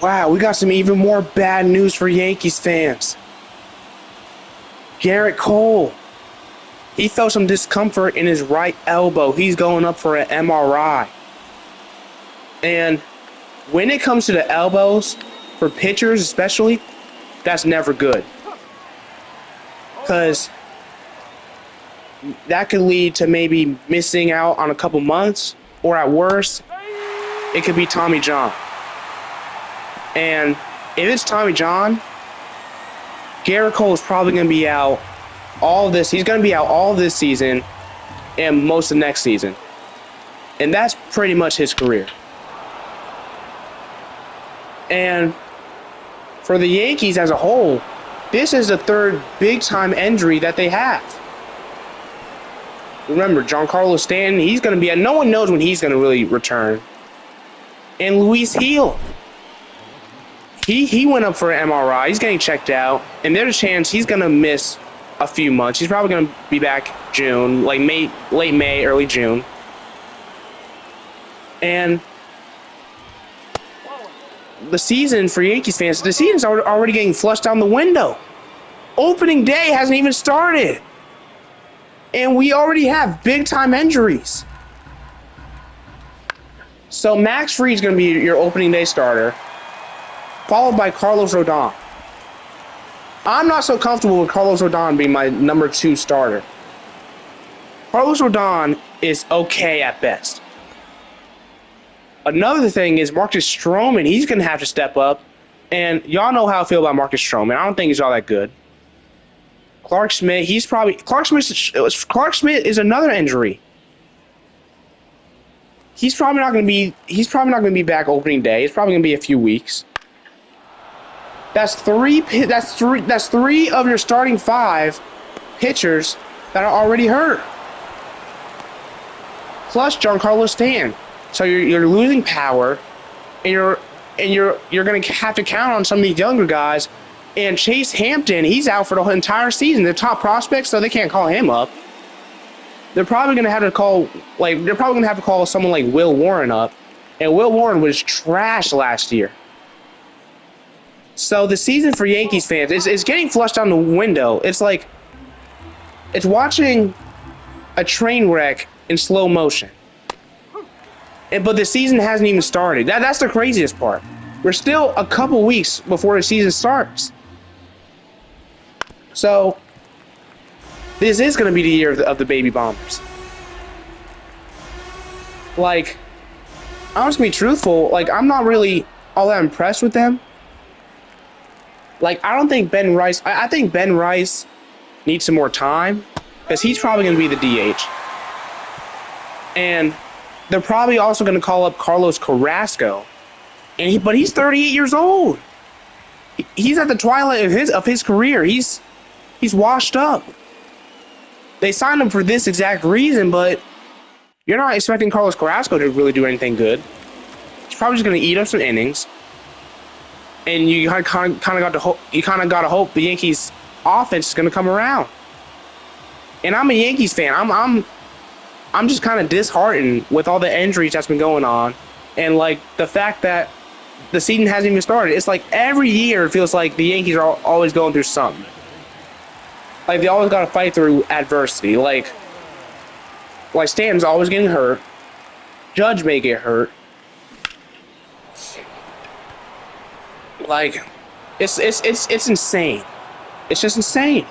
Wow, we got some even more bad news for Yankees fans. Garrett Cole. He felt some discomfort in his right elbow. He's going up for an MRI. And when it comes to the elbows, for pitchers especially, that's never good. Because that could lead to maybe missing out on a couple months, or at worst, it could be Tommy John. And if it's Tommy John, Garrett Cole is probably going to be out all this. He's going to be out all this season and most of next season. And that's pretty much his career. And for the Yankees as a whole, this is the third big-time injury that they have. Remember, Giancarlo Stanton, he's going to be... No one knows when he's going to really return. And Luis Gil. He went up for an MRI. He's getting checked out. And there's a chance he's going to miss a few months. He's probably going to be back June, like late May, early June. And the season for Yankees fans, the season's already getting flushed down the window. Opening day hasn't even started. And we already have big-time injuries. So Max Fried's going to be your opening day starter, followed by Carlos Rodon. I'm not so comfortable with Carlos Rodon being my number 2 starter. Carlos Rodon is okay at best. Another thing is Marcus Stroman. He's going to have to step up. And y'all know how I feel about Marcus Stroman. I don't think he's all that good. Clark Schmidt is another injury. He's probably not going to be back opening day. It's probably going to be a few weeks. That's three of your starting 5 pitchers that are already hurt. Plus Giancarlo Stanton. So you're losing power, and you're going to have to count on some of these younger guys. And Chase Hampton, he's out for the entire season. They're top prospects, so they can't call him up. They're probably going to have to call someone like Will Warren up, and Will Warren was trash last year. So the season for Yankees fans is getting flushed down the window. It's like it's watching a train wreck in slow motion. But the season hasn't even started. That's the craziest part. We're still a couple weeks before the season starts. So this is going to be the year of the baby bombers. Like, I'm just going to be truthful. Like, I'm not really all that impressed with them. Like, I don't think Ben Rice... I think Ben Rice needs some more time, because he's probably going to be the DH. And they're probably also going to call up Carlos Carrasco. But he's 38 years old. He's at the twilight of his career. He's washed up. They signed him for this exact reason, but you're not expecting Carlos Carrasco to really do anything good. He's probably just going to eat up some innings. And you kind of got to hope the Yankees offense is going to come around. And I'm a Yankees fan. I'm just kind of disheartened with all the injuries that's been going on, and like the fact that the season hasn't even started. It's like every year it feels like the Yankees are always going through something. Like they always got to fight through adversity. Like Stanton's always getting hurt. Judge may get hurt. Like it's insane. It's just insane.